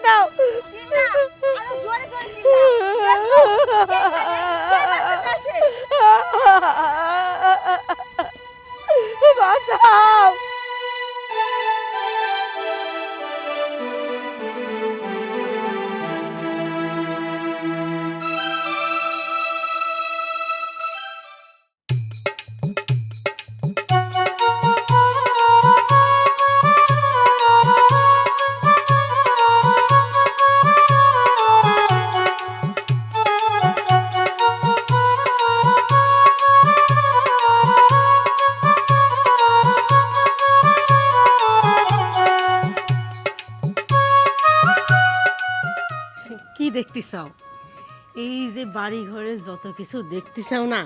দাও। চিল্লা, আরো জোরে জোরে চিল্লা। দেখো, এখানে কে আসে? বাঁচাও। কি দেখতে চাও? এই যে বাড়ি ঘরে যত কিছু দেখতে চাও না,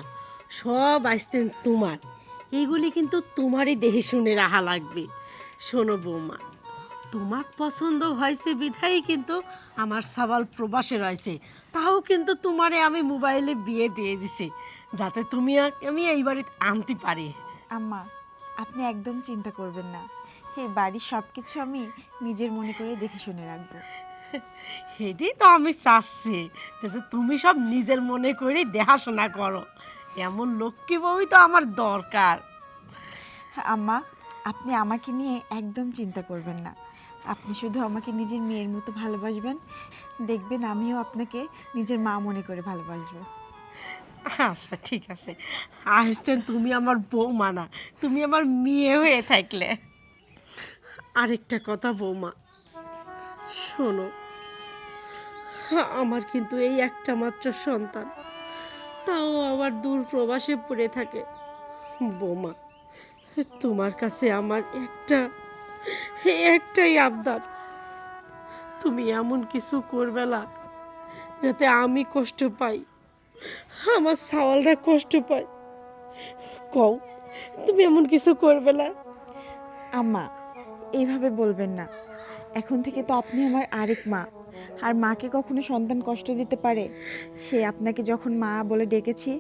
সব আসতেন তোমার। এইগুলি কিন্তু তোমারই দেখে শুনে রাখা লাগবে। শোনো বৌমা, তোমার পছন্দ হয়েছে বিধাই কিন্তু আমার সাবাল প্রবাসে রয়েছে, তাও কিন্তু তোমারে আমি মোবাইলে বিয়ে দিয়ে দিছি, যাতে তুমি আমি এই বাড়িতে আনতে পারি। আম্মা, আপনি একদম চিন্তা করবেন না। এই বাড়ির সব কিছু আমি নিজের মনে করে দেখে শুনে রাখবো। এটাই তো আমি চাচ্ছি, যাতে তুমি সব নিজের মনে করে দেখাশোনা করো। এমন লক্ষ্মী বউই তো আমার দরকার। আম্মা, আপনি আমাকে নিয়ে একদম চিন্তা করবেন না। আপনি শুধু আমাকে নিজের মেয়ের মতো ভালোবাসবেন, দেখবেন আমিও আপনাকে নিজের মা মনে করে ভালোবাসবো। আচ্ছা ঠিক আছে, আসতেন তুমি আমার বৌমা না, তুমি আমার মেয়ে হয়ে থাকলে। আরেকটা কথা বৌমা, শোনো, আমার কিন্তু এই একটা মাত্র সন্তান, তাও আবার দূর প্রবাসে পড়ে থাকে। বৌমা, তোমার কাছে আমার একটাই আবদার, তুমি এমন কিছু করবে না যাতে আমি কষ্ট পাই, আমার সাওয়ালরা কষ্ট পায়। কও, তুমি এমন কিছু করবে না। আম্মা, এইভাবে বলবেন না। এখন থেকে তো আপনি আমার আরেক মা, আর মাকে কখনো সন্তান কষ্ট দিতে পারে? সে আপনাকে যখন মা বলে ডেকেছি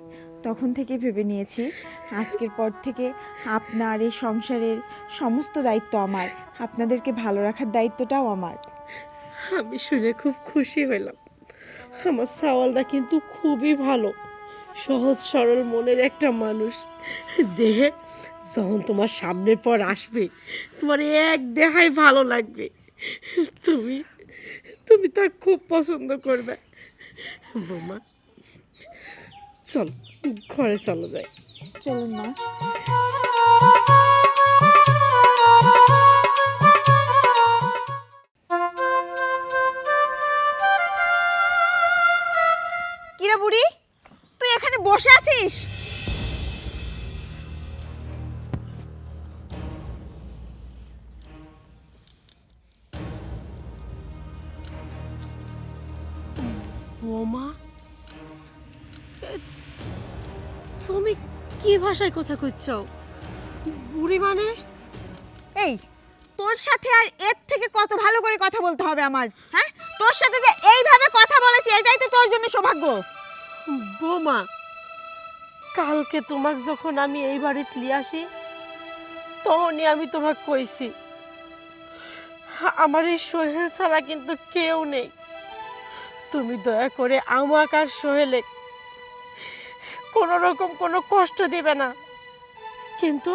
তখন থেকে ভেবে নিয়েছি আজকের পর থেকে আপনার এই সংসারের সমস্ত দায়িত্ব আমার, আপনাদেরকে ভালো রাখার দায়িত্বটাও আমার। আমি শুনে খুব খুশি হইলাম। আমার সাওয়ালটা কিন্তু খুবই ভালো, সহজ সরল মনের একটা মানুষ। দেহে যখন তোমার সামনের পর আসবে, তোমার এক দেখাই ভালো লাগবে। তুমি তুমি তা খুব পছন্দ করবে। বৌমা, চল ঘরে চলো যাই। চলুন মা। কিরে বুড়ি, তুই এখানে বসে আছিস? বৌমা, তুমি কি ভাষায় কথা কইছ? বুড়ি মানে? এই, তোর সাথে আর এর থেকে কত ভালো করে কথা বলতে হবে আমার? হ্যাঁ, তোর সাথে যে এইভাবে কথা বলেছি এটাই তো তোর জন্য সৌভাগ্য। বৌমা, কালকে তোমাকে যখন আমি এই বাড়িতে নিয়ে আসি, তখনই আমি তোমাকে কইছি আমার এই সোহেল ছাড়া কিন্তু কেউ নেই। তুমি দয়া করে আমাকে আর সোহেলে কোনো রকম কোনো কষ্ট দিবে না। কিন্তু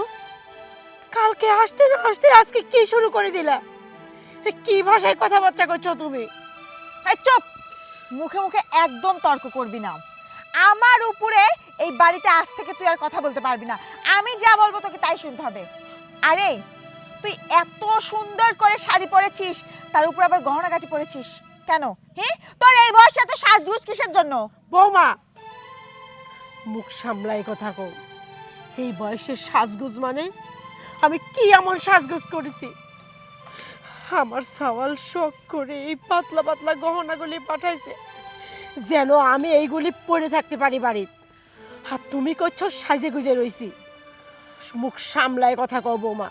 কালকে আসতে না আসতে আজকে কি শুরু করে দিলা? কি ভাষায় কথাবার্তা করছো তুমি? এই চুপ, মুখে মুখে একদম তর্ক করবি না। আমার উপরে এই বাড়িতে আজ থেকে তুই আর কথা বলতে পারবি না। আমি যা বলবো তোকে তাই শুনতে হবে। আরে, তুই এত সুন্দর করে শাড়ি পরেছিস, তার উপর আবার গহনাগাটি পরেছিস কেন? হ্যাঁ, তোর এই বয়সে এত সাজগোজ কিসের জন্য? বৌমা, মুখ সামলাই কথা কও। এই বয়সের সাজগোজ মানে? আমি কি এমন সাজগোজ করেছি? আমার সাওয়াল শখ করে এই পাতলা পাতলা গহনাগুলি পাঠাইছে যেন আমি এইগুলি পরে থাকতে পারি বাড়িতে। আর তুমি করছো সাজে গুজে রইছি। মুখ সামলায় কথা কও বৌমা,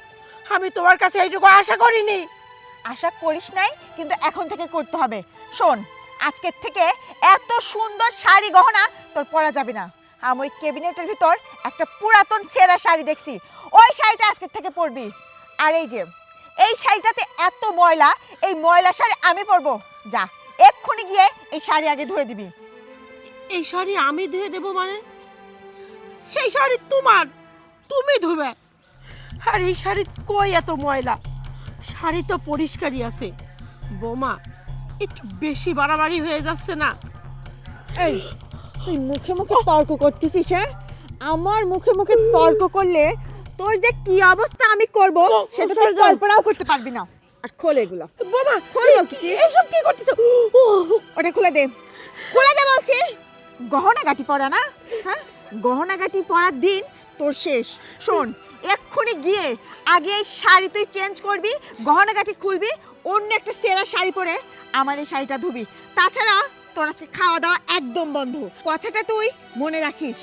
আমি তোমার কাছে এইটুকু আশা করিনি। আশা করিস নাই, কিন্তু এখন থেকে করতে হবে। শোন, আজকের থেকে এত সুন্দর শাড়ি গহনা তোর পরা যাবে না। আমি ওই ক্যাবিনেটের ভিতর একটা পুরাতন ছেঁড়া শাড়ি দেখছি, ওই শাড়িটা আজকের থেকে পরবি। আর এই যে এই শাড়িটাতে এত ময়লা, এই ময়লা শাড়ি আমি পরবো, যা এক্ষুনি গিয়ে এই শাড়ি আগে ধুয়ে দিবি। এই শাড়ি আমি ধুয়ে দেব মানে? এই শাড়ি তোমার, তুমি ধুবে। আর এই শাড়ি কই এত ময়লা? শাড়ি তো পরিষ্কারই আছে। বৌমা, একটু বেশি বাড়াবাড়ি হয়ে যাচ্ছে না? এই তুই মুখে মুখে তর্ক করতেছিস? হ্যাঁ, আমার মুখে মুখে তর্ক করলে তোর যে কি অবস্থা আমি করব সেটা তুই কল্পনাও করতে পারবি না। আর খোল এগুলো। বৌমা, খোল বলছি। এসব কি করতেছো? ওটা খুলে দে, খুলে দে বলছি। গহনা গাটি পরা না? হ্যাঁ, গহনা গাটি পরার দিন তোর শেষ। শোন, এক্ষুনি গিয়ে আগে এই শাড়ি তুই চেঞ্জ করবি, গহনা গাটি খুলবি, অন্য একটা সেরা শাড়ি পরে আমার এই শাড়িটা ধুবি। তাছাড়া তোর আজকে খাওয়া দাওয়া একদম বন্ধ, কথাটা তুই মনে রাখিস।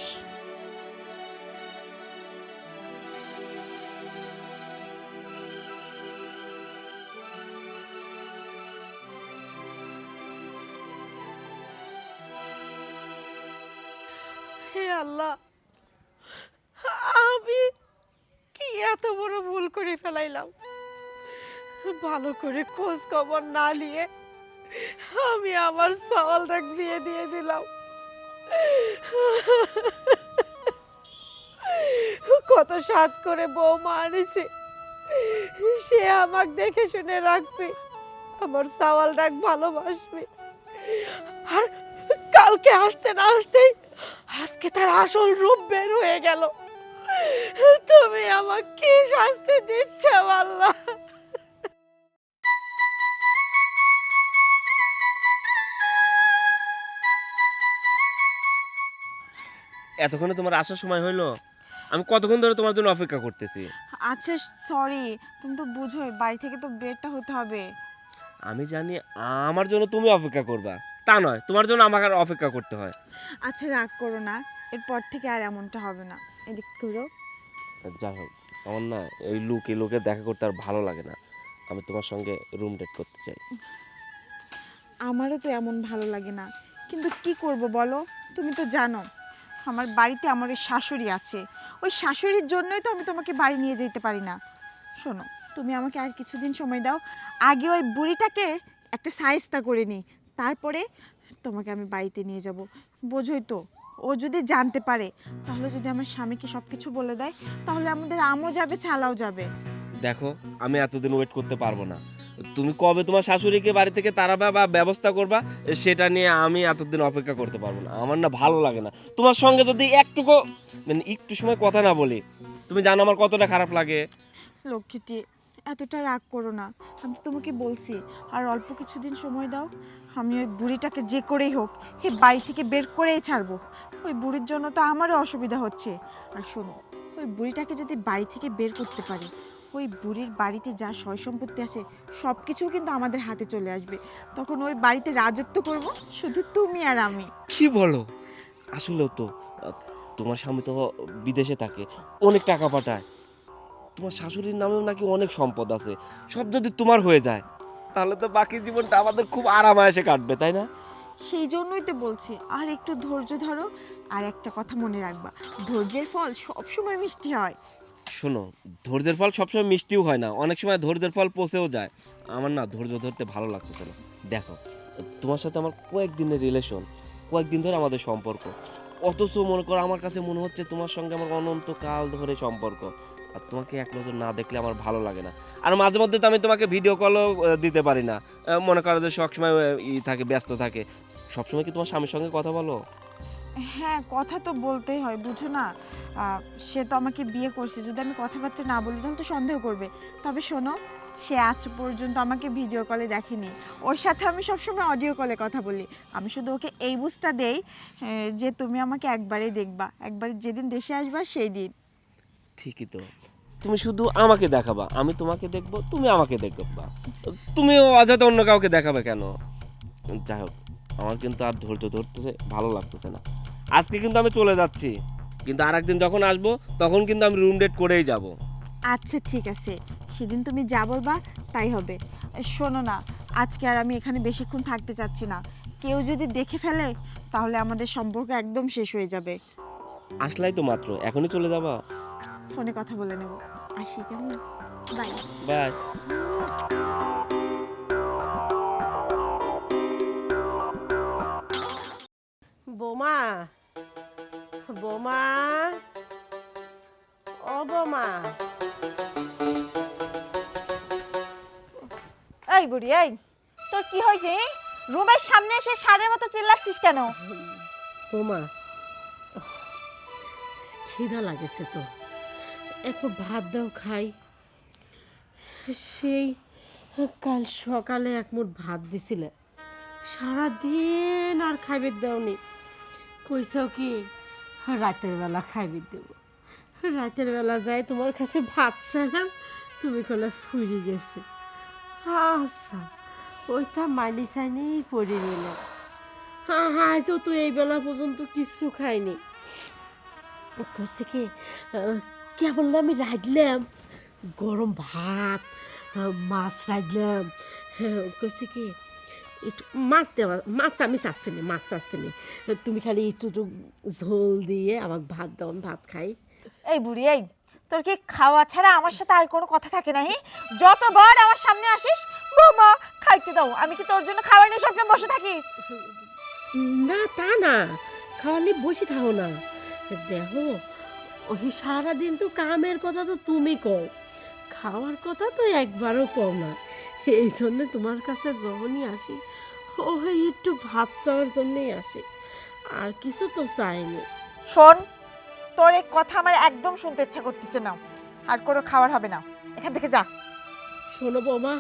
হে আল্লাহ, আমি কি এত বড় ভুল করে ফেলাইলাম? ভালো করে খোঁজ খবর না নিয়ে আমি আমার চাওয়ালটা দিয়ে দিলাম। কত সাত করে বৌমা আনিছে, সে আমাকে দেখে শুনে রাখবে, আমার চাওয়াল ডাক ভালোবাসবে। আর কালকে আসতে না আসতেই আজকে তার আসল রূপ বের হয়ে গেল। তুমি আমাকে কি শাস্তি দিচ্ছ আল্লাহ? এতক্ষণে তোমার আসার সময় হইলো? আমি কতক্ষণ ধরে তোমার জন্য অপেক্ষা করতেছি। আচ্ছা সরি, তুমি তো বুঝোই বাড়ি থেকে তো বেরটা হতে হবে। আমি জানি আমার জন্য তুমি অপেক্ষা করবা, তা নয় তোমার জন্য আমাকে আর অপেক্ষা করতে হয়। আচ্ছা রাগ করো না, এরপর থেকে আর এমনটা হবে না। এদিক করো। যাই হোক, আমার না এই লোকে দেখা করতে আর ভালো লাগে না। আমি তোমার সঙ্গে রুম ডেট করতে চাই। আমারও তো এমন ভালো লাগে না, কিন্তু কি করব বলো? তুমি তো জানো আমার বাড়িতে আমার ওই শাশুড়ি আছে, ওই শাশুড়ির জন্যই তো আমি তোমাকে বাড়ি নিয়ে যেতে পারি না। শোনো, তুমি আমাকে আর কিছুদিন সময় দাও, আগে ওই বুড়িটাকে একটা সাইজটা করে নিই, তারপরে তোমাকে আমি বাড়িতে নিয়ে যাব। বোঝোই তো, ও যদি জানতে পারে, তাহলে যদি আমার স্বামীকে সব কিছু বলে দেয়, তাহলে আমাদের আমও যাবে ছালাও যাবে। দেখো, আমি এতদিন ওয়েট করতে পারবো না। তুমি কবে তোমার শাশুড়িকে বাড়ি থেকে তাড়াবা বা ব্যবস্থা করবা, সেটা নিয়ে আমি এতদিন অপেক্ষা করতে পারবো না। আমার না ভালো লাগে না তোমার সঙ্গে যদি একটু সময় কথা না বলি। তুমি জানো আমার কতটা খারাপ লাগে। লক্ষ্মীটি, এতটা রাগ করো না, আমি তো তোমাকে বলছি আর অল্প কিছুদিন সময় দাও। আমি ওই বুড়িটাকে যে করেই হোক হে বাড়ি থেকে বের করেই ছাড়বো। ওই বুড়ির জন্য তো আমারও অসুবিধা হচ্ছে। আর শোনো, ওই বুড়িটাকে যদি বাড়ি থেকে বের করতে পারি, ওই বুড়ির বাড়িতে যা সয় সম্পত্তি আছে সব কিছুও কিন্তু আমাদের হাতে চলে আসবে। তখন ওই বাড়িতে রাজত্ব করব শুধু তুমি আর আমি। কি বলো? আসলেও তো তোমার স্বামী তো বিদেশে থাকে, অনেক টাকা পাঠায়। তোমার শাশুড়ির নামেও নাকি অনেক সম্পদ আছে। সব যদি তোমার হয়ে যায়, তাহলে তো বাকি জীবনটা আমাদের খুব আরামায়েশে কাটবে, তাই না? সেই জন্যই তো বলছি আর একটু ধৈর্য ধরো। আর একটা কথা মনে রাখবা, ধৈর্যের ফল সবসময় মিষ্টি হয়। শোনো, ধৈর্যের ফল সবসময় মিষ্টিও হয় না, অনেক সময় ধৈর্যের ফল পচেও যায়। আমার না ধৈর্য ধরতে ভালো লাগতেছে না। দেখো, তোমার সাথে আমার কয়েকদিনের রিলেশন, কয়েকদিন ধরে আমাদের সম্পর্ক, অথচ মনে করো আমার কাছে মনে হচ্ছে তোমার সঙ্গে আমার অনন্তকাল ধরে সম্পর্ক। আর তোমাকে এক নজর না দেখলে আমার ভালো লাগে না। আর মাঝে মধ্যে তো আমি তোমাকে ভিডিও কলও দিতে পারি না। মনে করো যে সবসময় থাকে, ব্যস্ত থাকে। সবসময় কি তোমার স্বামীর সঙ্গে কথা বলো? হ্যাঁ, কথা তো বলতেই হয়, বুঝো না? সে তো আমাকে বিয়ে করছে, যদি আমি কথাবার্তা না বলি তাহলে তো সন্দেহ করবে। তবে শোনো, সে আজ পর্যন্ত আমাকে ভিডিও কলে দেখেনি, ওর সাথে আমি সবসময় অডিও কলে কথা বলি। আমি শুধু ওকে এই বুঝটা দেই যে তুমি আমাকে একবারেই দেখবা, একবার যেদিন দেশে আসবা সেই দিন। ঠিকই তো, তুমি শুধু আমাকে দেখাবা, আমি তোমাকে দেখবো, তুমি আমাকে দেখবা। তুমিও অযথা অন্য কাউকে দেখাবে কেন? যাই হোক, আমার কিন্তু আর ধৈর্য ধরতেছে ভালো লাগতেছে না। আজকে কিন্তু আমি চলে যাচ্ছি, কিন্তু আর একদিন যখন আসবো তখন কিন্তু আমি রুম ডেট করেই যাব। আচ্ছা ঠিক আছে, সেদিন তুমি যা বলবা তাই হবে। শোনো না, আজকে আর আমি এখানে বেশিক্ষণ থাকতে চাচ্ছি না। কেউ যদি দেখে ফেলে তাহলে আমাদের সম্পর্ক একদম শেষ হয়ে যাবে। আসলাই তো মাত্র, এখনই চলে যাবা? ফোনে কথা বলে নেব। আসি কেমন? বাই। বাই। বোমা, বোমা, ও বোমা। এই বুড়ি, এই তোর কি হয়েছে? রুমের সামনে এসে ষাঁড়ের মতো চিল্লাচ্ছিস কেন? বোমা, খিদা লাগেছে তো, একটু ভাত দাও খাই। সেই কাল সকালে এক মুঠ ভাত দিছিলে, সারাদিন আর খাইবে দাওনি। কইসাও কি রাতের বেলা খাইবে দেব। রাতের বেলা যাই তোমার কাছে ভাত চাইলাম, তুমি কলে ফুরি গেছে। আচ্ছা, ওইটা মানি চাইনি পড়ে নিল। হ্যাঁ হ্যাঁ, তো এই বেলা পর্যন্ত কিচ্ছু খাইনি। করছে কি, কেবল আমি রাঁধলাম গরম ভাত, মাছ রাঁধলাম। করছে কি, একটু মাছ দেওয়া, মাছ আমি চাচ্ছি না, মাছ চাচ্ছি না। তুমি খালি একটু একটু ঝোল দিয়ে আমাকে ভাত দাও, আমি ভাত খাই। এই বুড়ি, এই তোর কি খাওয়া ছাড়া আমার সাথে আর কোনো কথা থাকে না? যতবার আমার সামনে আসিস, বৌমা খাইতে দাও। আমি কি তোর জন্য খাওয়া নিয়ে সবসময় বসে থাকি? না তা না, খাওয়ালে বসে থাকো না। দেখো, ওই সারাদিন তো কামের কথা তো তুমি কও, খাওয়ার কথা তো একবারও কও না। এই জন্য তোমার কাছে যখনই আসি, ওই একটু ভাত চাওয়ার জন্যই আসি, আর কিছু তো চাইনি। শোন, তোর এই কথা আমার একদম শুনতে ইচ্ছা করতেছে না। আর কোনো খাবার হবে না, এখান থেকে যা। শোনো বৌমা,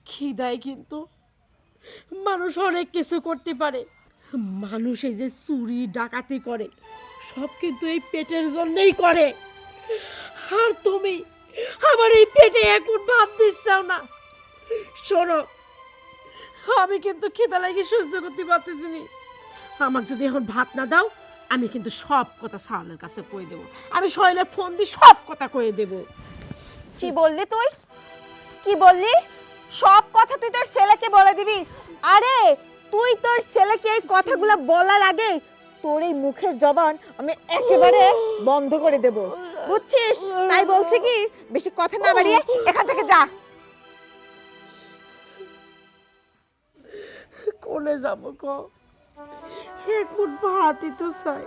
খিদায় কিন্তু মানুষ অনেক কিছু করতে পারে। মানুষ এই যে চুরি ডাকাতি করে, সব কিন্তু এই পেটের জন্যই করে। আর তুমি আমার এই পেটে এখন ভাত দিচ্ছাও না। শোনো, আমি কিন্তু খিদা লাগে সহ্য করতে পারতেছি না। আমাকে যদি এখন ভাত না দাও, আমি কিন্তু সব কথা সাওয়ালের কাছে কয়ে দেবো। আমি শৈলে ফোন দিয়ে সব কথা কয়ে দেবো। কি বললি তুই? কি বললি? সব কথা তুই তোর ছেলেকে বলে দিবি? আরে তুই তোর ছেলেকে এই কথাগুলো বলার আগে তোর এই মুখের জবান আমি একেবারে বন্ধ করে দেব, বুঝছিস? তাই বলছি কি, বেশি কথা না বাড়িয়ে এখান থেকে যা। কোনে যাবো ক? এখন ভাতই তো চাই,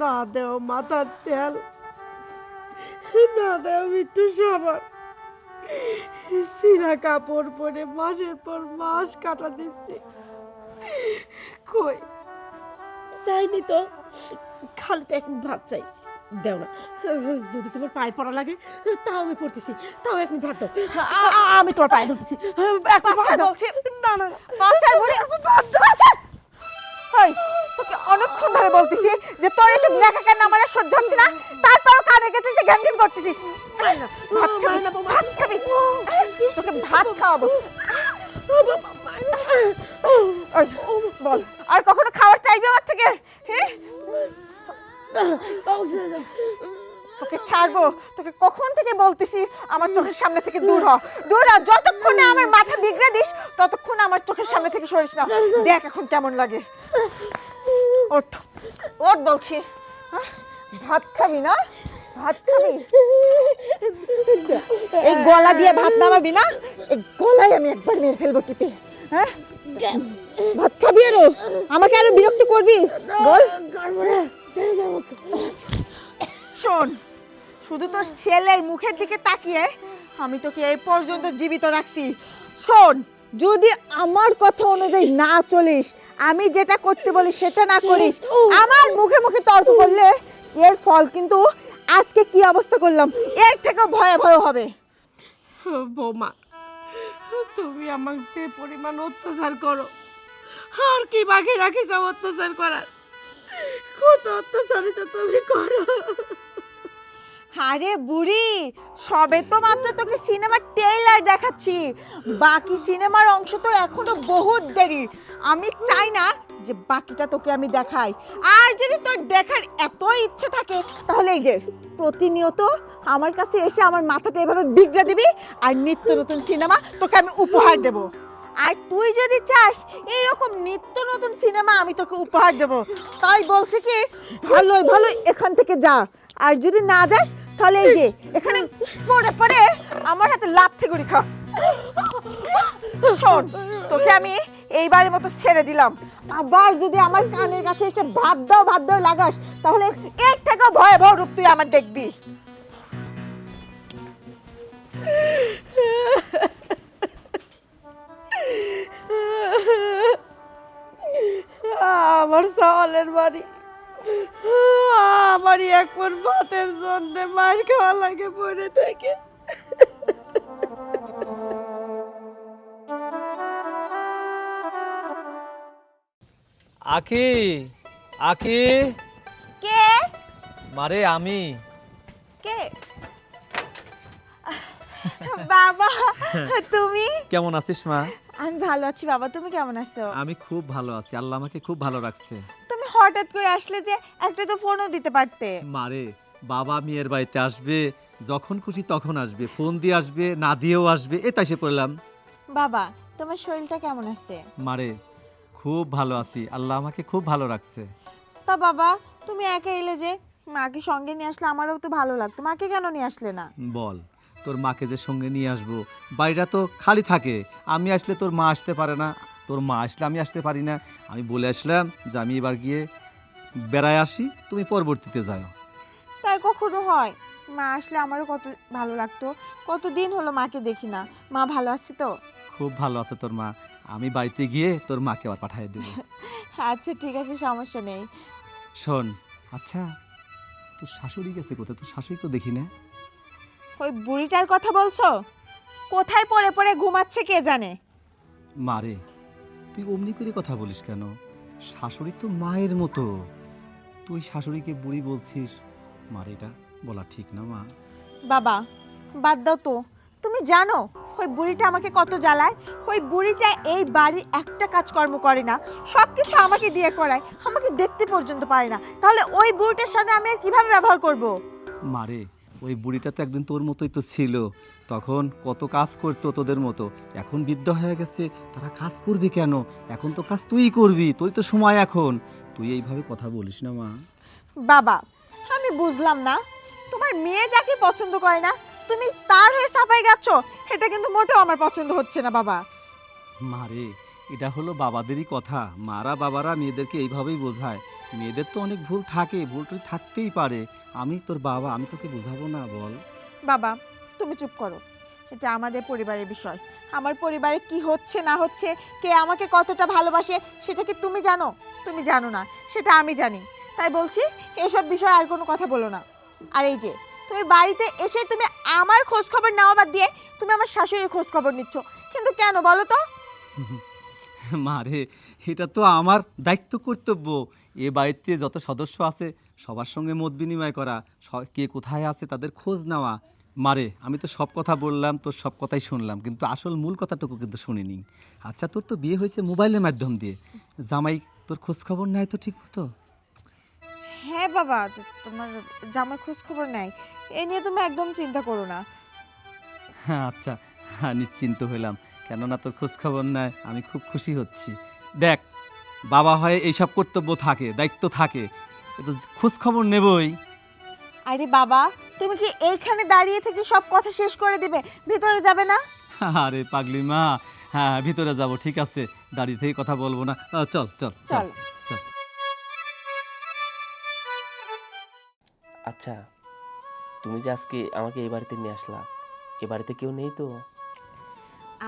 না দেও মাথার তেল, না দেও একটু সাবান, সিরা কাপড় পরে মাসের পর মাস কাটা দিচ্ছি। কই চাইনি তো, খালি তো এখন ভাত চাই, দেও না। যদি তোমার পায়ে পড়া লাগে তাও আমি পড়তেছি, তাও এখন ভাত দাও। আমি তোমার পায়ে ধরতেছি, এখন ভাত দাও। না না, বাচ্চার বুড়ি, ওই তোকে অনেকক্ষণ ধরে বলতেছি যে তোর এসব দেখা কেন আমার আর সহ্য হচ্ছে না, তারপরও কানে গেছে যে ঘ্যান ঘ্যান করতেছিস। ভাত খাবি? তোকে ভাত খাওয়াবো। ওই বল, আর কখনো খাবার চাইবি আমার থেকে? হ্যাঁ, তোকে ছাড়বো? তোকে কখন থেকে বলতেছি আমার চোখের সামনে থেকে দূর হ, দূর হ। যতক্ষণে আমার মাথা বিগড়ে দিস ততক্ষণ আমার চোখের সামনে থেকে সরিস না। দেখ এখন কেমন লাগে। ওঠ, ওঠ বলছি। ভাত খাবি না? ভাত খাবি? এই গলা দিয়ে ভাত নামাবি না? এই গলায় আমি একবার মেরে ফেলবো টিপে। হ্যাঁ, ভাত খাবি? আরো আমাকে আরো বিরক্ত করবি? বল। শোন, শুধু তোর ছেলের মুখের দিকে তাকিয়ে আমি তোকে এই পর্যন্ত জীবিত রাখছি। শোন, যদি আমার কথা অনুযায়ী না চলিস, আমি যেটা করতে বলি সেটা না করিস, আমার মুখে মুখে তর্ক করলে এর ফল কিন্তু আজকে কি অবস্থা করলাম এর থেকেও ভয়াবহ হবে। বৌমা, তুমি আমাকে যে পরিমাণ অত্যাচার করো, আর কি বাকি রাখি যাও অত্যাচার করার? কত অত্যাচারিত তুমি করো। আরে বুড়ি, সবে তো মাত্র তোকে সিনেমার ট্রেইলার দেখাচ্ছি, বাকি সিনেমার অংশ তো এখনো বহুত দেরি। আমি চাই না যে বাকিটা তোকে আমি দেখাই। আর যদি তোর দেখার এত ইচ্ছে থাকে তাহলে এই যে প্রতিনিয়ত আমার কাছে এসে আমার মাথাটা এভাবে বিগড়ে দিবি, আর নিত্য নতুন সিনেমা তোকে আমি উপহার দেব। আর তুই যদি চাস এইরকম নিত্য নতুন সিনেমা আমি তোকে উপহার দেব, তাই বলছি কি ভালোই ভালোই এখান থেকে যা। আর যদি না যাস তাহলে এই যে এখানে পড়ে পড়ে আমার হাতে লাথি গুড়ি খা। শোন, তোকে আমি এইবারের মতো ছেড়ে দিলাম। আবার যদি আমার কানের কাছে এসে ভাত দাও লাগাস, তাহলে এর থেকেও ভয়াবহ রূপ তুই আমার দেখবি। আমার চাওয়ালের বাড়ি, আমারই এক পর ভাতের জন্য মার খাওয়া লাগে পড়ে থেকে। আখি, আখি, কে? মারে আমি। কে? বাবা, তুমি? কেমন আছিস মা? আমি ভালো আছি বাবা, তুমি কেমন আছো? আমি খুব ভালো আছি, আল্লাহ আমাকে খুব ভালো রাখছে। তুমি হঠাৎ করে আসলে যে, একটা তো ফোনও দিতে পারতে। মারে, বাবা মেয়ের বাড়িতে আসবে, যখন খুশি তখন আসবে, ফোন দিয়ে আসবে, না দিয়েও আসবে, তাই এসে পড়লাম। বাবা, তোমার শরীরটা কেমন আছে? মারে, খুব ভালো আছি, আল্লাহ আমাকে খুব ভালো রাখছে। তা বাবা, তুমি একা এলে যে, মাকে সঙ্গে নিয়ে আসলে আমারও তো ভালো লাগতো, মাকে কেন নিয়ে আসলে না? বল, তোর মাকে যে সঙ্গে নিয়ে আসবো, বাড়িটা তো খালি থাকে, আমি আসলে তোর মা আসতে পারে না, তোর মা আসলে আমি আসতে পারি না। আমি বলে আসলাম যে আমি এবার গিয়ে বেড়ায় আসি, তুমি পরবর্তীতে যাও। তাই কখনো হয়? মা আসলে আমারও কত ভালো লাগতো। কতদিন হলো মাকে দেখি না। মা ভালো আছে তো? খুব ভালো আছে তোর মা, আমি বাড়িতে গিয়ে তোর মাকে আবার পাঠিয়ে দেব। আচ্ছা ঠিক আছে, সমস্যা নেই। শোন, আচ্ছা তোর শাশুড়ি গেছে কোথায়? তোর শাশুড়ি তো দেখি না। ওই বুড়িটার কথা বলছো? কোথায় পড়ে পড়ে ঘুমাচ্ছে কে জানে। মারে, তুই অমনি করে কথা বলিস কেন? শাশুড়ি তো মায়ের মতো, তুই শাশুড়িকে বুড়ি বলছিস? মারে, এটা বলা ঠিক না মা। বাবা, বাদ দাও তো। তুমি জানো ওই বুড়িটা আমাকে কত জ্বালায়? ওই বুড়িটা এই বাড়ির একটা কাজকর্ম করে না, সব কিছু আমাকে দিয়ে করায়, আমাকে দেখতে পর্যন্ত পারে না। তাহলে ওই বুড়িটার সাথে আমি আর কিভাবে ব্যবহার করব? মারে, ওই বুড়িটা তো একদিন তোর মতোই তো ছিল, তখন কত কাজ করতো তোদের মতো। এখন বৃদ্ধ হয়ে গেছে, তারা কাজ করবে কেন? এখন তো কাজ তুই করবি, তোর তো সময় এখন। তুই এইভাবে কথা বলিস না মা। বাবা, আমি বুঝলাম না, তোমার মেয়ে যাকে পছন্দ করে না, তুমি তার হয়ে সাফাই গাচ্ছ, এটা কিন্তু মোটেও আমার পছন্দ হচ্ছে না বাবা। মারে, এটা হলো বাবাদেরই কথা, মারা বাবারা মেয়েদেরকে এইভাবেই বোঝায়। মেয়েদের তো অনেক ভুল থাকে, ভুল তো থাকতেই পারে। আমি তোর বাবা, আমি তোকে বোঝাবো না? বল। বাবা, তুমি চুপ করো। এটা আমাদের পরিবারের বিষয়। আমার পরিবারে কি হচ্ছে না হচ্ছে, কে আমাকে কতটা ভালোবাসে, সেটা কি তুমি জানো? তুমি জানো না, সেটা আমি জানি। তাই বলছি, এসব বিষয়ে আর কোনো কথা বলো না। আর এই যে, তুমি বাড়িতে এসে তুমি আমার খোঁজ খবর নেওয়া বাদ দিয়ে তুমি আমার শাশুড়ির খোঁজ খবর নিচ্ছ, কিন্তু কেন বলো তো? মারে, এটা তো আমার দায়িত্ব, কর্তব্য। এ বাড়িতে যত সদস্য আছে সবার সঙ্গে মত বিনিময় করা, কে কোথায় আছে তাদের খোঁজ নেওয়া। মারে, আমি তো সব কথা বললাম, তোর সব কথাই শুনলাম, কিন্তু আসল মূল কথাটুকু কিন্তু শুনিনি। আচ্ছা, তোর তো বিয়ে হয়েছে মোবাইলের মাধ্যম দিয়ে, জামাই তোর খোঁজ খবর নেয় তো ঠিক মতো? হ্যাঁ বাবা, তোমার জামার খোঁজ খবর নাই, এ নিয়ে তুমি একদম চিন্তা করো না। হ্যাঁ আচ্ছা, হ্যাঁ নিশ্চিন্ত হইলাম, কেননা তোর খোঁজ খবর নেয়, আমি খুব খুশি হচ্ছি। দেখ, বাবা হয়ে এইসব কর্তব্য থাকে, দায়িত্ব থাকে, এ তো খোঁজ খবর নেবই। আরে বাবা, তুমি কি এইখানে দাঁড়িয়ে থেকে সব কথা শেষ করে দিবে? ভিতরে যাবে না? আরে পাগলি মা, হ্যাঁ ভিতরে যাব, ঠিক আছে, দাঁড়িয়ে থেকে কথা বলবো না। চল চল চল চল। চল। আচ্ছা, তুমি যে আজকে আমাকে এই বাড়িতে নিয়ে আসলা, এ বাড়িতে কেউ নেই তো?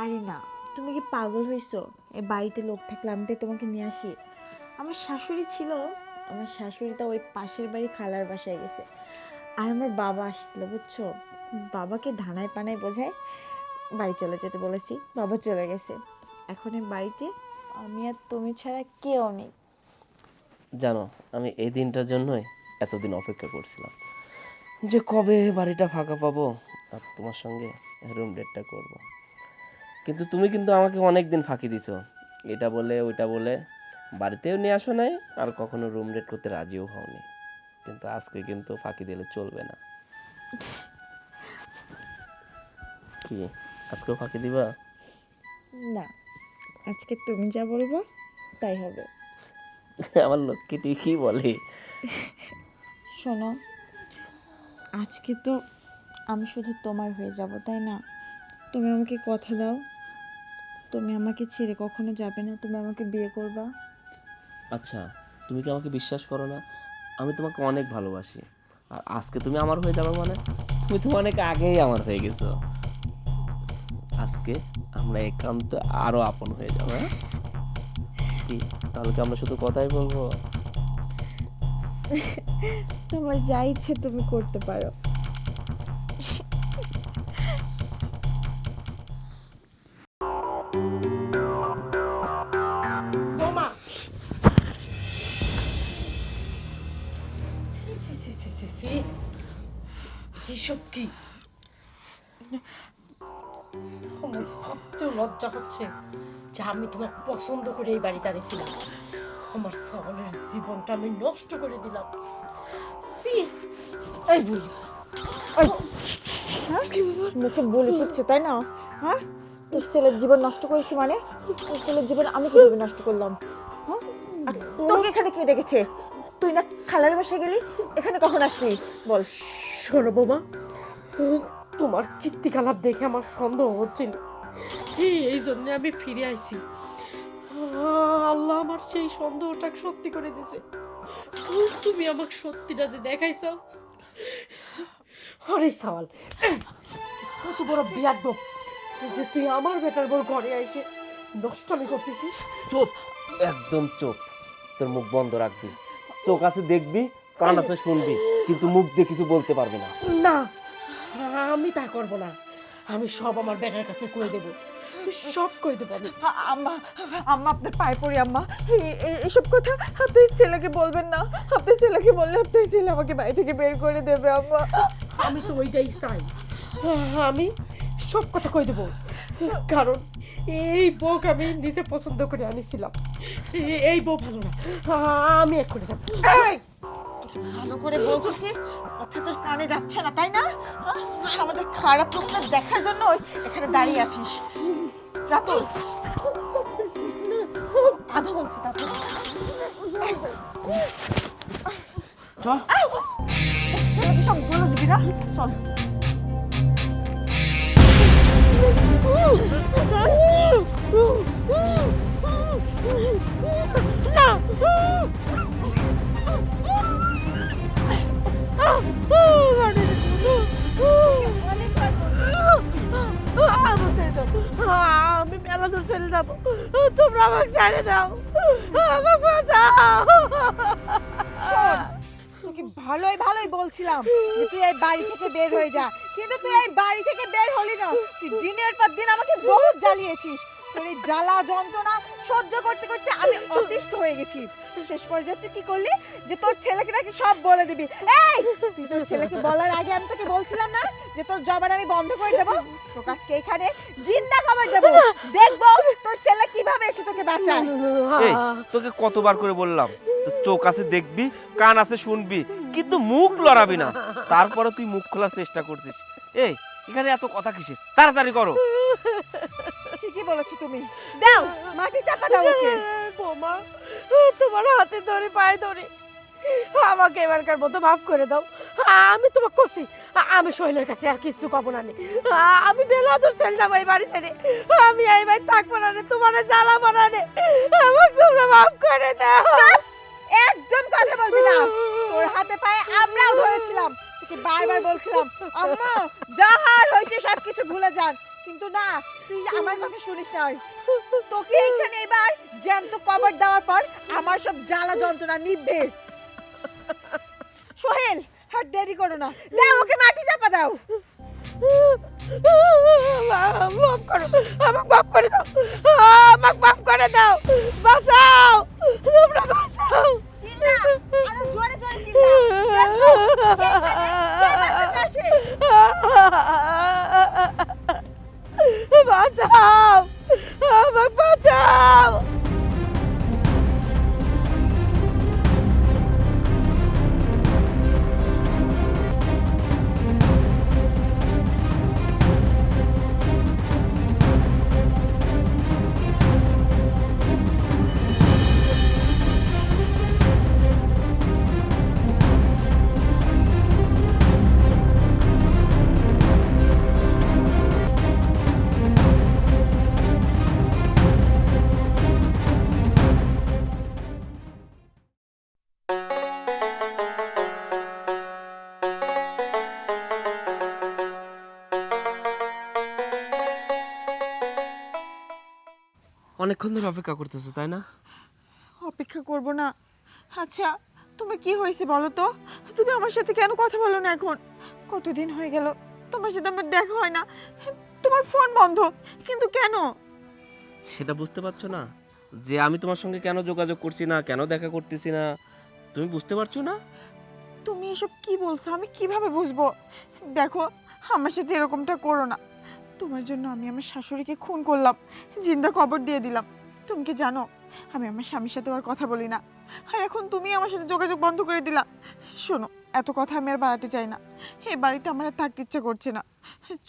আরে না, তুমি কি পাগল হয়েছো? এই বাড়িতে লোক থাকলে আমি তো তোমাকে নিয়ে আসি। আমার শাশুড়ি ছিল, আমার শাশুড়ি তো ওই পাশের বাড়ি খালার বাসায় গেছে। আর আমার বাবা আসছিল, বুঝছো? বাবাকে ধানায় পানায় বোঝায় বাড়ি চলে যেতে বলেছি, বাবা চলে গেছে। এখন এই বাড়িতে আমি আর তুমি ছাড়া কেউ নেই। জানো, আমি এই দিনটার জন্যই এতদিন অপেক্ষা করছিলাম, যে কবে বাড়িটা ফাঁকা পাবো আর তোমার সঙ্গে রুম ডেটটা করব। কিন্তু তুমি কিন্তু আমাকে অনেক দিন ফাঁকি দিছো, এটা বলে ওইটা বলে, বাড়িতেও নিয়ে আসো নাই আর কখনো রুম ডেট করতে রাজিও হওনি। কিন্তু আজকে কিন্তু ফাঁকি দিলে চলবে না। কি, আজকেও ফাঁকি দিবা? না, আজকে তুমি যা বলবো তাই হবে। আমার লক্ষ্মী ঠিকই বলে। শোনো, আজকে তো আমি শুধু তোমার হয়ে যাব, তাই না? তুমি আমাকে কথা দাও, তুমি আমাকে ছেড়ে কখনো যাবে না, তুমি আমাকে বিয়ে করবা। আচ্ছা, তুমি কি আমাকে বিশ্বাস করো না? আমি তোমাকে অনেক ভালোবাসি। আর আজকে তুমি আমার হয়ে যাবে মানে তুমি তো অনেক আগেই আমার হয়ে গেছো। আজকে আমরা একান্ত আরো আপন হয়ে যাবো, হ্যাঁ? কি তাহলে কি আমরা শুধু কথাই বলবো? তোমার যা ইচ্ছে তুমি করতে পারো। বোমা, সি সি সি সি সি সি, এসব কি? আমার ভাবতেও লজ্জা হচ্ছে যে আমি তোমাকে পছন্দ করে এই বাড়িতে আনিছিলাম। আমার সাওয়ালের জীবনটা আমি নষ্ট করে দিলাম। সি, এই বুড়ি, মুখে বলে ফুটছে তাই না? হ্যাঁ, তোর ছেলের জীবন নষ্ট করেছি মানে? তোর ছেলের জীবন আমি কিভাবে নষ্ট করলাম? হ্যাঁ, আর তোকে এখানে কে ডেকেছে? তুই না খালার বাসায় গেলি, এখানে কখন আসছিস বল? শোনো বোমা, তোমার কীর্তিকলাপ দেখে আমার সন্দেহ হচ্ছিল, এই জন্য আমি ফিরে আইছি। আল্লাহ আমার সেই সন্দেহটা সত্যি করে দিছে। তুমি আমাকে সত্যিটা যে দেখাইছো। আরে সাওয়াল, কত বড় বিয়াদব যে তুই আমার বেটার বউ ঘরে এসে নষ্টামি করতেছিস। চুপ, একদম চুপ। তোর মুখ বন্ধ রাখবি, চোখ আছে দেখবি, কান আছে শুনবি, কিন্তু মুখ দিয়ে কিছু বলতে পারবি না। না, আমি তা করবো না। আমি সব আমার বেটার কাছে কই দেবো, সব কই দেবো আমি। আম্মা, আম্মা আপনার পায়ে পড়ি আম্মা, এসব কথা আপনার ছেলেকে বলবেন না। আপনার ছেলেকে বললে আপনার ছেলে আমাকে বাড়ি থেকে বের করে দেবে আম্মা। আমি তো ওইটাই চাই, আমি সব কথা কই দেবো। কারণ এই বউকে আমি নিজে পছন্দ করে আনিছিলাম। এই বউ ভালো না, আমি এক করে যাবো। এই, ভালো করে বলতেছি, কথা তোর কানে যাচ্ছে না তাই না? হ্যাঁ? আমাদের খারাপ রূপটা দেখার জন্য এখানে দাঁড়িয়ে আছিস। রাতুল, দাদা বলছি দাদা, চল। ছেলেকে সব বলে দিবি না? চল আমি মেলা দূর চলে যাবো, তোমরা আমাকে ছেড়ে দাও, আমাকে বাঁচাও। তোকে ভালোই ভালোই বলছিলাম যে তুই এই বাড়ি থেকে বের হয়ে যা, কিন্তু তুই এই বাড়ি থেকে বের হলি না। তুই দিনের পর দিন আমাকে বহুত জ্বালিয়েছিস। তোর এই জ্বালা যন্ত্রণা সহ্য করতে করতে আমি অতিষ্ঠ হয়ে গেছি। শেষ পর্যন্ত তুই কি করলি যে তোর ছেলেকে নাকি সব বলে দিবি। এই, তুই তোর ছেলেকে বলার আগে আমি তোকে বলছিলাম না যে তোর জবান আমি বন্ধ করে দেবো? তোর আজকে এখানে জিন্দা খবর দেবো, দেখবো তোর ছেলে কিভাবে এসে তোকে বাঁচায়। এই, তোকে কতবার করে বললাম, তোর চোখ আছে দেখবি, কান আছে শুনবি, কিন্তু মুখ লড়াবি না। তারপরে তুই মুখ খোলার চেষ্টা করছিস। এই, এখানে এত কথা কিসের? তাড়াতাড়ি করো। ঠিকই বলেছো তুমি। দাও, মাটি চাপা দাও ওকে। বোমা, তোমার হাতে ধরে পায়ে ধরে আমাকে এবারকার মতো মাফ করে দাও। আমি তোমাকে কছি, আমি সোহেলের কাছে আর কিছু কব না নে। আমি বেলাদুর চলে যাবো এই বাড়ি ছেড়ে। আমি এই বাড়ি থাকবো না রে, তোমার জ্বালাবো না রে, আমাকে তোমরা মাফ করে দাও। একদম কথা বলবি না। তোর হাতে পায়ে আমরাও ধরেছিলাম, তোকে বারবার বলছিলাম আম্মা যা হার হয়েছে সবকিছু ভুলে যান, কিন্তু না, তুই আমার কথা শুনিস না। তোকে এখানে এবার জ্যান্ত কবর দেওয়ার পর আমার সব জ্বালা যন্ত্রণা নিভবে। সোহেল, আর দেরি করো না, দাও ওকে মাটি চাপা দাও। মাফ করো, আমাকে মাফ করে দাও, আমাকে মাফ করে দাও, বাঁচাও, তোমরা বাঁচাও। চিল্লা, আরো জোরে জোরে চিল্লা, দেখো কে বাঁচাতে আসে। বাঁচাও, আমাকে বাঁচাও। অনেকক্ষণ ধরে অপেক্ষা করতেছো তাই না? অপেক্ষা করব না? আচ্ছা, তোমার কি হয়েছে বলো তো? তুমি আমার সাথে কেন কথা বলো না এখন? কতদিন হয়ে গেল তোমার সাথে আমার দেখা হয় না, তোমার ফোন বন্ধ, কিন্তু কেন? সেটা বুঝতে পারছো না যে আমি তোমার সঙ্গে কেন যোগাযোগ করছি না, কেন দেখা করতেছি না? তুমি বুঝতে পারছো না? তুমি এসব কি বলছো? আমি কিভাবে বুঝবো? দেখো, আমার সাথে এরকমটা করো না। তোমার জন্য আমি আমার শাশুড়িকে খুন করলাম, জিন্দা কবর দিয়ে দিলাম। তুমি কি জানো আমি আমার স্বামীর সাথে আর কথা বলি না, আর এখন তুমি আমার সাথে যোগাযোগ বন্ধ করে দিলা। শোনো, এত কথা আমি আর বাড়াতে চাই না, এই বাড়িতে আমার আর থাকতে ইচ্ছা করছে না।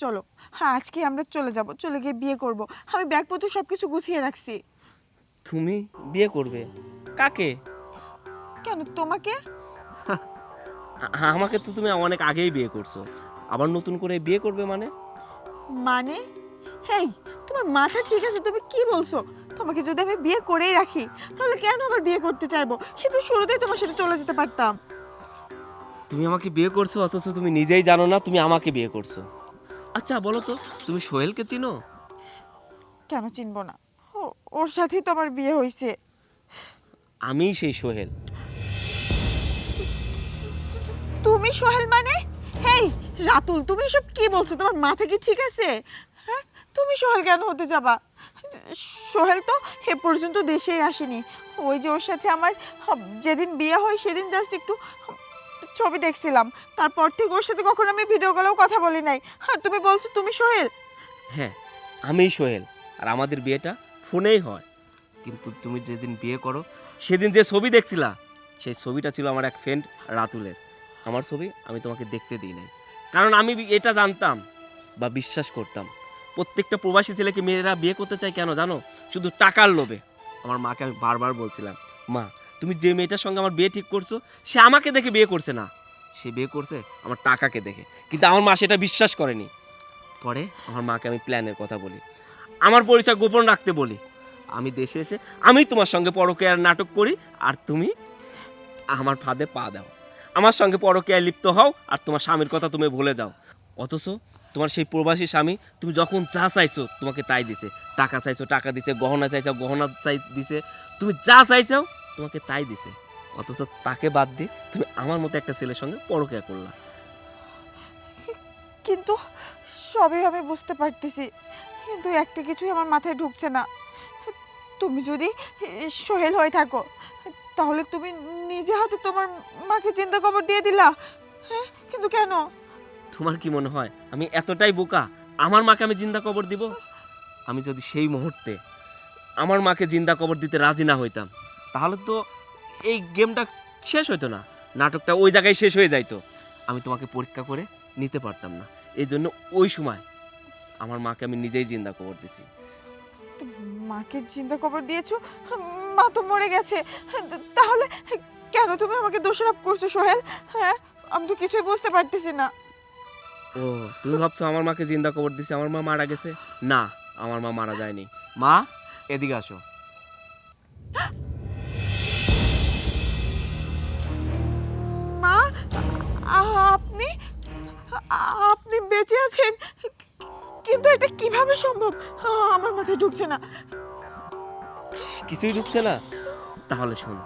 চলো, হ্যাঁ আজকে আমরা চলে যাব, চলে গিয়ে বিয়ে করব। আমি ব্যাগপত্র সব কিছু গুছিয়ে রাখছি। তুমি বিয়ে করবে? কাকে? কেন তোমাকে? আমাকে তো তুমি অনেক আগেই বিয়ে করছো, আবার নতুন করে বিয়ে করবে মানে? মানে হেই, তোমার মাথা ঠিক আছে? তুমি কি বলছো? তোমাকে যদি আমি বিয়ে করেই রাখি তাহলে কেন আবার বিয়ে করতে চাইবো? সে তো শুরুতেই তোমার সাথে চলে যেতে পারতাম। তুমি আমাকে বিয়ে করছো অথচ তুমি নিজেই জানো না তুমি আমাকে বিয়ে করছো। আচ্ছা বলো তো, তুমি সোহেলকে চিনো? কেন চিনবো না? ওর সাথেই তো আমার বিয়ে হয়েছে। আমিই সেই সোহেল। তুমি সোহেল মানে? হেই রাতুল, তুমি এসব কি বলছো? তোমার মাথা কি ঠিক আছে? হ্যাঁ, তুমি সোহেল কেন হতে যাবা? সোহেল তো এ পর্যন্ত দেশেই আসেনি। ওই যে ওর সাথে আমার যেদিন বিয়ে হয় সেদিন জাস্ট একটু ছবি দেখছিলাম, তারপর থেকে ওর সাথে কখনো আমি ভিডিও কলেও কথা বলি নাই। আর তুমি বলছো তুমি সোহেল? হ্যাঁ, আমিই সোহেল, আর আমাদের বিয়েটা ফোনেই হয়। কিন্তু তুমি যেদিন বিয়ে করো সেদিন যে ছবি দেখছিলা, সেই ছবিটা ছিল আমার এক ফ্রেন্ড রাতুলের। আমার ছবি আমি তোমাকে দেখতে দিই নাই, কারণ আমি এটা জানতাম বা বিশ্বাস করতাম প্রত্যেকটা প্রবাসী ছেলেকে মেয়েরা বিয়ে করতে চায় কেন জানো? শুধু টাকার লোভে। আমার মাকে আমি বারবার বলছিলাম, মা তুমি যে মেয়েটার সঙ্গে আমার বিয়ে ঠিক করছো সে আমাকে দেখে বিয়ে করছে না, সে বিয়ে করছে আমার টাকাকে দেখে। কিন্তু আমার মা সেটা বিশ্বাস করেনি। পরে আমার মাকে আমি প্ল্যানের কথা বলি, আমার পরিচয় গোপন রাখতে বলি। আমি দেশে এসে আমি তোমার সঙ্গে পরকীয়ার নাটক করি, আর তুমি আমার ফাঁদে পা দাও। আমার সঙ্গে পরকীয়ায় লিপ্ত হও আর তোমার স্বামীর কথা তুমি ভুলে যাও। অথচ তোমার সেই প্রবাসী স্বামী তুমি যখন যা চাইছো তোমাকে তাই দিছে। টাকা চাইছো টাকা দিছে, গহনা চাইছো গহনা দিছে, তুমি যা চাইছো তোমাকে তাই দিছে। অথচ তাকে বাদ দিয়ে তুমি আমার মতো একটা ছেলের সঙ্গে পরকীয়া করলা। কিন্তু সবই আমি বুঝতে পারতেছি, কিন্তু একটা কিছুই আমার মাথায় ঢুকছে না। তুমি যদি সোহেল হয়ে থাকো তাহলে তুমি নিজে হাতে তোমার মাকে জিন্দা কবর দিয়ে দিলা। হ্যাঁ, কিন্তু কেন? তোমার কি মনে হয় আমি এতটাই বোকা? আমার মাকে আমি জিন্দা কবর দিব? আমি যদি সেই মুহূর্তে আমার মাকে জিন্দা কবর দিতে রাজি না হইতাম তাহলে তো এই গেমটা শেষ হইতো না, নাটকটা ওই জায়গায় শেষ হয়ে যাইতো। আমি তোমাকে পরীক্ষা করে নিতে পারতাম না, এই জন্য ওই সময় আমার মাকে আমি নিজেই জিন্দা কবর দিছি। তো মাকে জিন্দা কবর দিয়েছো? মা তো মরে গেছে, তাহলে কেন তুমি আমাকে দোষারোপ করছো সোহেল? হ্যাঁ, আমি তো কিছুই বুঝতে পারতেছি না। ও, তুমি ভাবছো আমার মাকে জিন্দা কবর দিছি, আমার মা মারা গেছে? না, আমার মা মারা যায়নি। মা, এদিকে আসো। মা, আপনি আপনি বেঁচে আছেন? কিন্তু এটা কিভাবে সম্ভব? আমার মাথায় ঢুকছে না। কিছুই ঢুকছে না? তাহলে শোনো।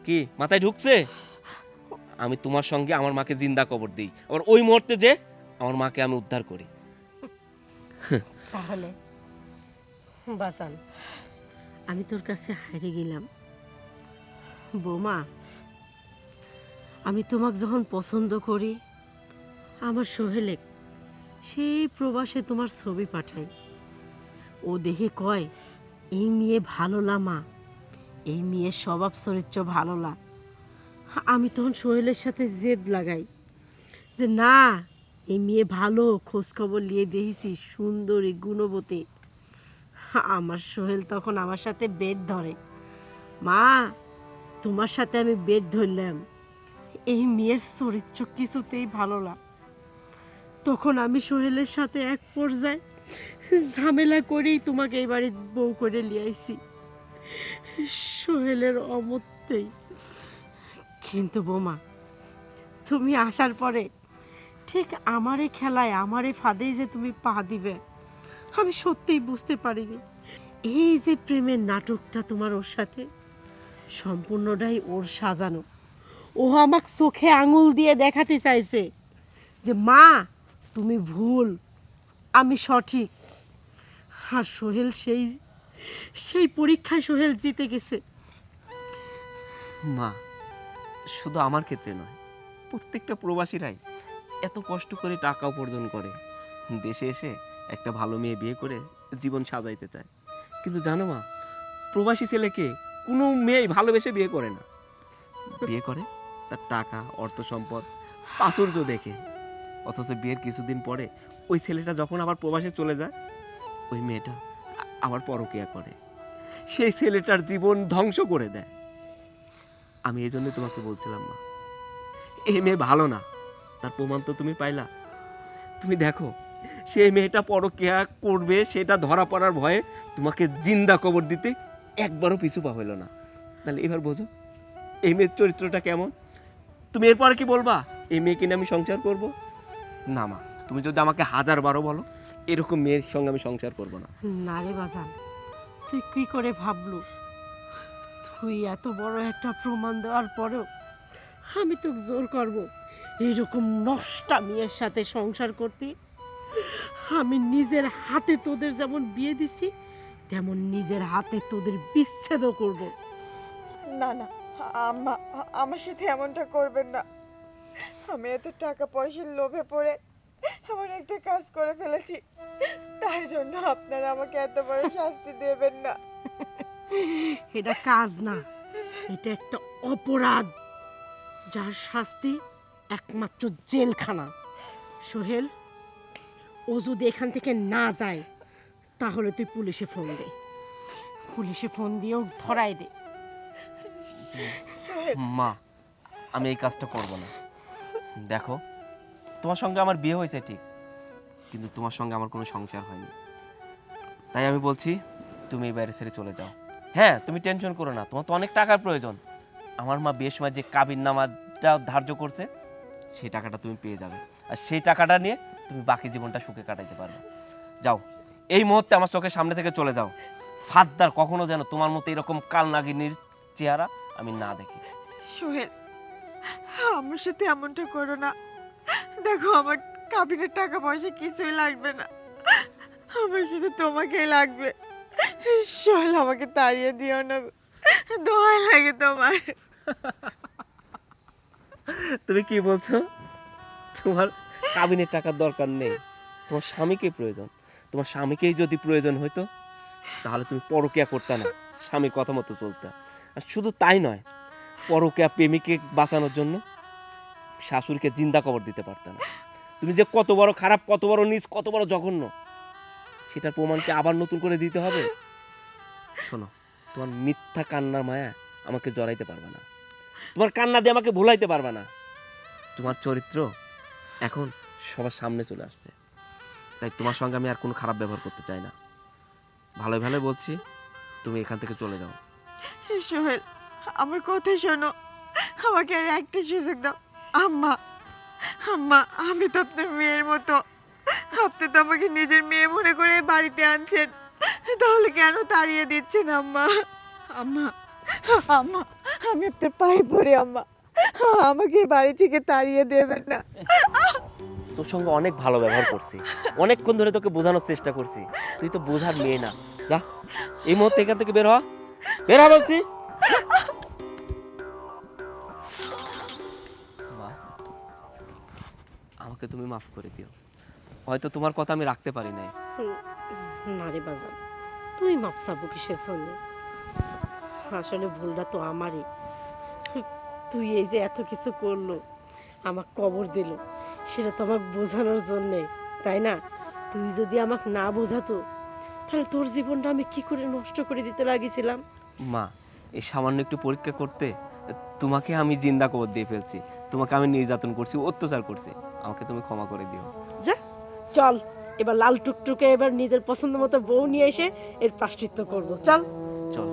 কি মাথায় ঢুকছে? আমি তোমার সঙ্গে আমার মাকে জিন্দা কবর দিই, আবার ওই মুহূর্তে যে আমার মাকে আমি উদ্ধার করি। তাহলে বাজান, আমি তোর কাছে হারিয়ে গেলাম। বৌমা, আমি তোমাকে যখন পছন্দ করি, আমার সোহেলে সেই প্রবাসে তোমার ছবি পাঠাই। ও দেখে কয় এই মেয়ে ভালো লা মা, এই মেয়ের স্বভাব চরিত্র ভালো লা। আমি তখন সোহেলের সাথে জেদ লাগাই যে না, এই মেয়ে ভালো, খোঁজখবর নিয়ে দেখেছি, সুন্দরী, গুণবতী। আমার সোহেল তখন আমার সাথে বেড ধরে, মা তোমার সাথে আমি বেড ধরলাম, এই মেয়ের চরিত্র কিছুতেই ভালো না। তখন আমি সোহেলের সাথে এক পর্যায়ে ঝামেলা করেই তোমাকে এই বাড়ির বউ করে নিয়ে আইছি, সোহেলের অমতেই। কিন্তু বৌমা, তুমি আসার পরে ঠিক আমারে খেলায়, আমারে ফাঁদেই যে তুমি পা দিবে, আমি সত্যিই বুঝতে পারিনি। এই যে প্রেমের নাটকটা তোমার ওর সাথে, সম্পূর্ণটাই ওর সাজানো। ও আমাকে চোখে আঙুল দিয়ে দেখাতে চাইছে যে মা তুমি ভুল, আমি সঠিক। আর সোহেল সেই সেই পরীক্ষায় সোহেল জিতে গেছে। মা, শুধু আমার ক্ষেত্রে নয়, প্রত্যেকটা প্রবাসীরাই এত কষ্ট করে টাকা উপার্জন করে দেশে এসে একটা ভালো মেয়ে বিয়ে করে জীবন সাজাইতে চায়। কিন্তু জানো মা, প্রবাসী ছেলেকে কোনো মেয়ে ভালোবেসে বিয়ে করে না। বিয়ে করে তার টাকা, অর্থ সম্পদ, প্রাচুর্য দেখে। অথচ বিয়ের কিছুদিন পরে ওই ছেলেটা যখন আবার প্রবাসে চলে যায়, ওই মেয়েটা আবার পরকীয়া করে, সেই ছেলেটার জীবন ধ্বংস করে দেয়। আমি এই জন্য তোমাকে বলছিলাম মা, এই মেয়ে ভালো না, তার প্রমাণ তো তুমি পাইলা। তুমি দেখো, সেই মেয়েটা পরকীয়া করবে সেটা ধরা পড়ার ভয়ে তোমাকে জিন্দা কবর দিতে একবারও পিছু পা হইল না। তাহলে এবার বোঝো এই মেয়ের চরিত্রটা কেমন। তুমি এরপরে কি বলবা এই মেয়েকে নিয়ে আমি সংসার করব? না মা, তুমি যদি আমাকে 1000 বার বলো, এরকম মেয়ের সঙ্গে আমি সংসার করব না। না রে বাজান, তুই কি করে ভাবলু? তুই এত বড় একটা প্রমাণ দেওয়ার পরেও আমি তোকে জোর করব এইরকম নষ্টা মেয়ের সাথে সংসার করতে? আমি নিজের হাতে তোদের যেমন বিয়ে দিছি, তেমন নিজের হাতে তোদের বিচ্ছেদও করব। না না আম্মা, আমার সাথে এমনটা করবেন না। আমি এত টাকা পয়সার লোভে পড়ে এমন একটা কাজ করে ফেলেছি, তার জন্য আপনারা আমাকে এত বড় শাস্তি দেবেন না। এটা কাজ না, এটা একটা অপরাধ, যার শাস্তি একমাত্র জেলখানা। সোহেল, ও যদি এখান থেকে না যায় তাহলে তুই পুলিশে ফোন দে, পুলিশে ফোন দিয়েও ধরাই দে। মা, আমি এই কাজটা করব না। দেখো, তোমার সঙ্গে আমার বিয়ে হয়েছে ঠিক, কিন্তু তোমার সঙ্গে আমার কোনো সংসার হয়নি। তাই আমি বলছি তুমি এই বাইরে ছেড়ে চলে যাও। হ্যাঁ, তুমি টেনশন করো না, তোমার তো অনেক টাকার প্রয়োজন। আমার মা বিয়ের সময় যে কাবিননামাটা ধার্য করছে, সেই টাকাটা তুমি পেয়ে যাবে, আর সেই টাকাটা নিয়ে তুমি বাকি জীবনটা সুখে কাটাইতে পারবে। যাও, এই মুহূর্তে আমার চোখের সামনে থেকে চলে যাও। ফাদ্দার কখনো যেন তোমার মতো এরকম কালনাগিনীর চেহারা আমি না দেখি। সোহেল, আমার সাথে এমনটা করো না। দেখো, আমার কাবিনের টাকা পয়সা কিছুই লাগবে না, আমার শুধু তোমাকেই লাগবে। সোহেল, আমাকে তাড়িয়ে দিও না, দোহাই লাগে তোমার। তুমি কি বলছো? তোমার কাবিনের টাকার দরকার নেই, তোমার স্বামীকে প্রয়োজন। তোমার স্বামীকেই যদি প্রয়োজন হইতো তাহলে তুমি পরকীয়া করতে না, স্বামীর কথা মতো চলতে। আর শুধু তাই নয়, পরকীয়া প্রেমিকে বাঁচানোর জন্য শাশুড়িকে জিন্দা কবর দিতে পারতে না। তুমি যে কত বড় খারাপ, কত বড় নীচ, কত বড় জঘন্য, সেটার প্রমাণকে আবার নতুন করে দিতে হবে। শোনো, তোমার মিথ্যা কান্নার মায়া আমাকে জড়াইতে পারবে না, তোমার কান্না দিয়ে আমাকে ভুলাইতে পারবে না। তোমার চরিত্র এখন সবার সামনে চলে আসছে, তাই তোমার সঙ্গে আমি আর কোনো খারাপ ব্যবহার করতে চাই না। ভালোই ভালোই বলছি, তুমি এখান থেকে চলে যাও। সোহেল, আমার কথা শোনো, আমাকে আর একটা সুযোগ দাও। আম্মা, আম্মা, আমি তো আপনার মেয়ের মতো, আপনি তো আমাকে নিজের মেয়ে মনে করে বাড়িতে আনছেন, তাহলে কেন তাড়িয়ে দিচ্ছেন আম্মা? আম্মা, আম্মা, আমি আপনার পায়ে পড়ি আম্মা, আমাকে এই বাড়ি থেকে তাড়িয়ে দেবেন না। তোর সঙ্গে অনেক ভালো ব্যবহার করছি, অনেকক্ষণ ধরে তোকে বোঝানোর চেষ্টা করছি, তুই তো বোঝার মেয়ে না। যা, এই মুহূর্তে এখান থেকে বের হ, বের হ বলছি। মা, আমাকে তুমি মাফ করে দিও, হয়তো তোমার কথা আমি রাখতে পারি নাই। না রে বাজান, তুই মাপ চাবো কিসের জন্য? আসলে ভুলটা তো আমারই। তুই এই যে এত কিছু করলো, আমাকে কবর দিল, সেটা তো আমাকে বোঝানোর জন্যে, তাই না? তুই যদি আমাকে না বোঝাতো তাহলে তোর জীবনটা আমি কি করে নষ্ট করে দিতে লাগিয়েছিলাম। মা, এই সামান্য একটু পরীক্ষা করতে তোমাকে আমি জিন্দা কবর দিয়ে ফেলছি, তোমাকে আমি নির্যাতন করছি, অত্যাচার করছি, আমাকে তুমি ক্ষমা করে দিও। যা, চল এবার লাল টুকটুকে এবার নিজের পছন্দ মতো বউ নিয়ে এসে এর প্রায়শ্চিত্ত করবো, চল। চল।